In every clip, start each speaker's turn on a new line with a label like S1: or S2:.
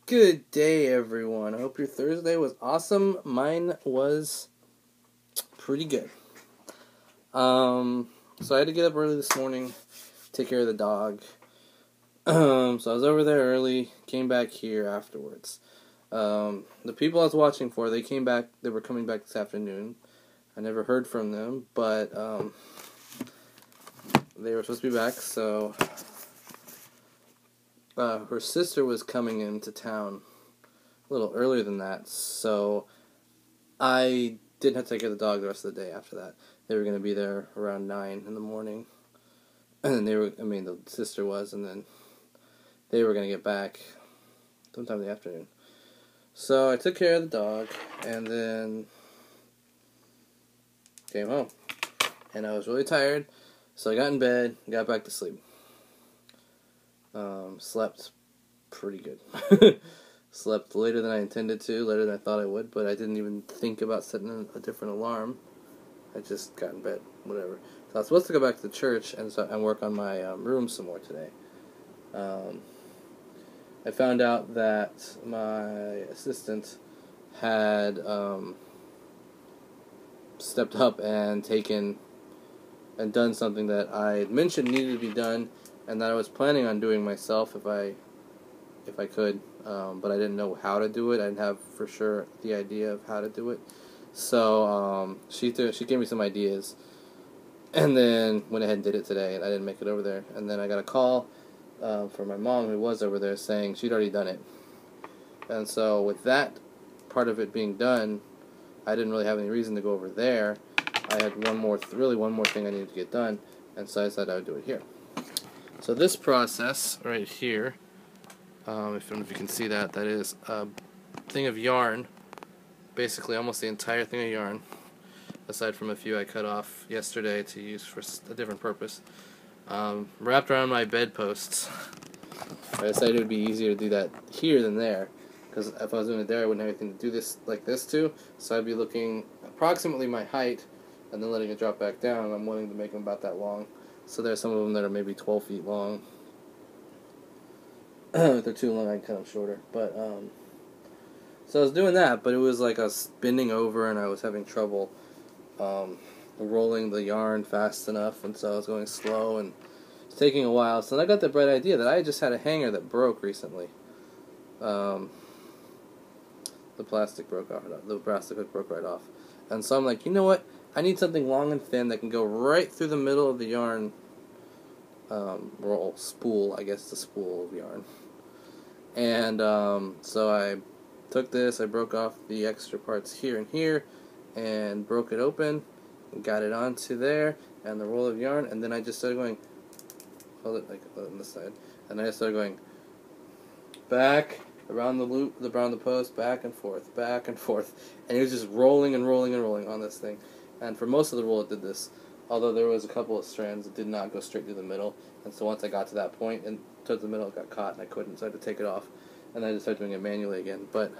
S1: Good day, everyone. I hope your Thursday was awesome. Mine was pretty good. So I had to get up early this morning, take care of the dog. So I was over there early, came back here afterwards. The people I was watching for, they came back, they were coming back this afternoon. I never heard from them, but they were supposed to be back, so her sister was coming into town a little earlier than that, so I didn't have to take care of the dog the rest of the day after that. They were going to be there around 9 in the morning, and then the sister was, and then they were going to get back sometime in the afternoon. So I took care of the dog, and then came home, and I was really tired, so I got in bed, got back to sleep. Slept pretty good. Slept later than I intended to, later than I thought I would, but I didn't even think about setting a different alarm. I just got in bed, whatever. So I was supposed to go back to the church and work on my room some more today. I found out that my assistant had stepped up and done something that I had mentioned needed to be done, and that I was planning on doing myself if I could, but I didn't know how to do it. I didn't have for sure the idea of how to do it. So she gave me some ideas, and then went ahead and did it today, and I didn't make it over there. And then I got a call from my mom, who was over there, saying she'd already done it. And so with that part of it being done, I didn't really have any reason to go over there. I had one more thing I needed to get done, and so I decided I would do it here. So this process right here, I don't know if you can see that is a thing of yarn, basically almost the entire thing of yarn, aside from a few I cut off yesterday to use for a different purpose, wrapped around my bedposts. I decided it would be easier to do that here than there, because if I was doing it there I wouldn't have anything to do this like this to, so I'd be looking approximately my height and then letting it drop back down. I'm wanting to make them about that long. So there's some of them that are maybe 12 feet long. If they're too long, I can cut them shorter. But, so I was doing that, but it was like I was bending over and I was having trouble rolling the yarn fast enough, and so I was going slow and it's taking a while. So then I got the bright idea that I just had a hanger that broke recently. The plastic broke off, the plastic hook broke right off. And so I'm like, you know what? I need something long and thin that can go right through the middle of the yarn spool, I guess the spool of yarn. And so I took this, I broke off the extra parts here and here, and broke it open, and got it onto there, and the roll of yarn, and then I just started going, hold it like on this side, and I just started going back, around the loop, around the post, back and forth, and it was just rolling and rolling and rolling on this thing. And for most of the roll it did this, although there was a couple of strands that did not go straight through the middle, and so once I got to that point and towards the middle it got caught and I couldn't, so I had to take it off, and I just started doing it manually again. But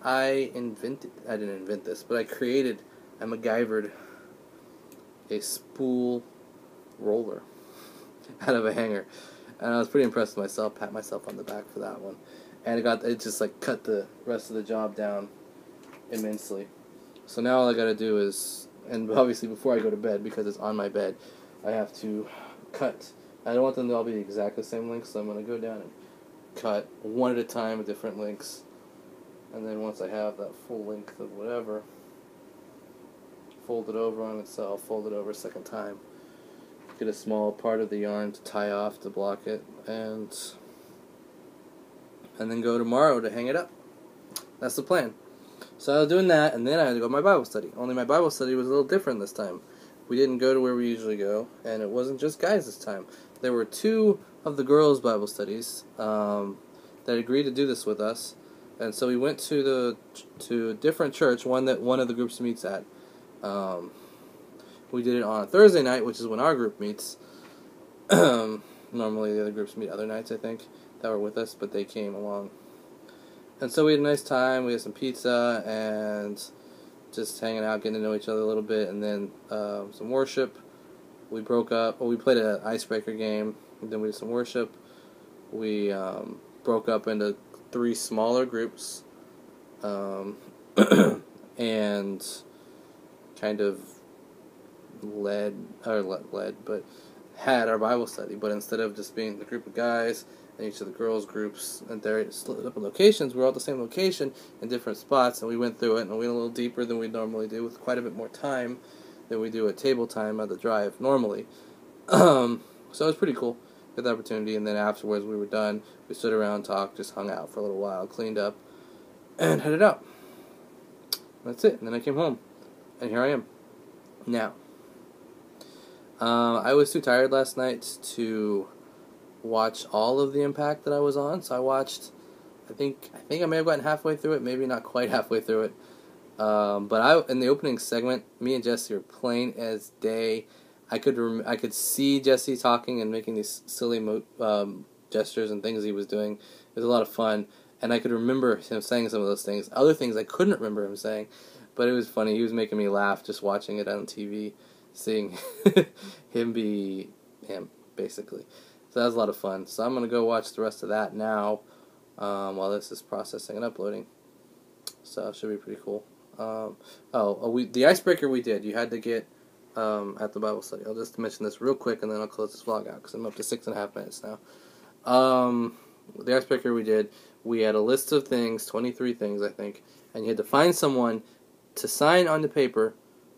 S1: I didn't invent this, but I MacGyvered a spool roller out of a hanger, and I was pretty impressed with myself, pat myself on the back for that one. And it just like cut the rest of the job down immensely. So now all I gotta do is, and obviously before I go to bed, because it's on my bed, I have to cut. I don't want them to all be exactly the same length, so I'm gonna go down and cut one at a time at different lengths. And then once I have that full length of whatever, fold it over on itself, fold it over a second time, get a small part of the yarn to tie off to block it, and then go tomorrow to hang it up. That's the plan. So I was doing that, and then I had to go to my Bible study. Only my Bible study was a little different this time. We didn't go to where we usually go, and it wasn't just guys this time. There were two of the girls' Bible studies that agreed to do this with us, and so we went to a different church, one that one of the groups meets at. We did it on a Thursday night, which is when our group meets. Normally the other groups meet other nights, I think, that were with us, but they came along. And so we had a nice time. We had some pizza and just hanging out, getting to know each other a little bit, and then some worship. We broke up. Well, we played an icebreaker game, and then we did some worship. We broke up into 3 smaller groups, and kind of led, but had our Bible study. But instead of just being the group of guys and each of the girls' groups, and they're split up in locations, we're all at the same location in different spots, and we went through it, and we went a little deeper than we normally do, with quite a bit more time than we do at table time at the drive normally. So it was pretty cool. Good opportunity, and then afterwards we were done. We stood around, talked, just hung out for a little while, cleaned up, and headed out. That's it. And then I came home, and here I am now. I was too tired last night to watch all of the Impact that I was on, so I watched. I think I may have gotten halfway through it, maybe not quite halfway through it. But in the opening segment, me and Jesse were plain as day. I could see Jesse talking and making these silly gestures and things he was doing. It was a lot of fun, and I could remember him saying some of those things. Other things I couldn't remember him saying, but it was funny. He was making me laugh just watching it on TV, seeing him be him, basically. So that was a lot of fun. So I'm going to go watch the rest of that now while this is processing and uploading. So it should be pretty cool. The icebreaker we did, you had to get at the Bible study. I'll just mention this real quick and then I'll close this vlog out because I'm up to 6.5 minutes now. The icebreaker we did, we had a list of things, 23 things I think, and you had to find someone to sign on the paper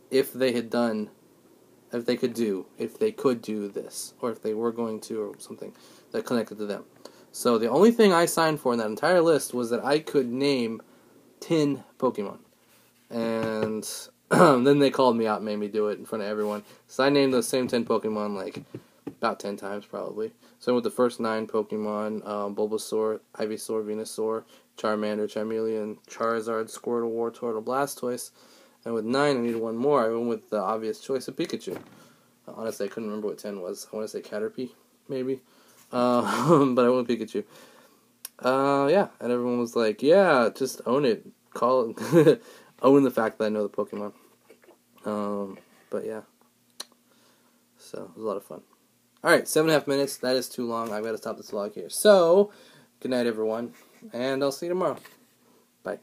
S1: if they could do this, or if they were going to, or something that connected to them. So the only thing I signed for in that entire list was that I could name 10 Pokemon. And then they called me out and made me do it in front of everyone. So I named those same 10 Pokemon like about 10 times probably. So with the first 9 Pokemon, Bulbasaur, Ivysaur, Venusaur, Charmander, Charmeleon, Charizard, Squirtle, Wartortle, Blastoise. And with 9, I needed one more. I went with the obvious choice of Pikachu. Honestly, I couldn't remember what 10 was. I want to say Caterpie, maybe. But I went with Pikachu. Yeah, and everyone was like, yeah, just own it. Call it. Own the fact that I know the Pokemon. But yeah. So, it was a lot of fun. Alright, 7.5 minutes. That is too long. I've got to stop this vlog here. So, good night, everyone. And I'll see you tomorrow. Bye.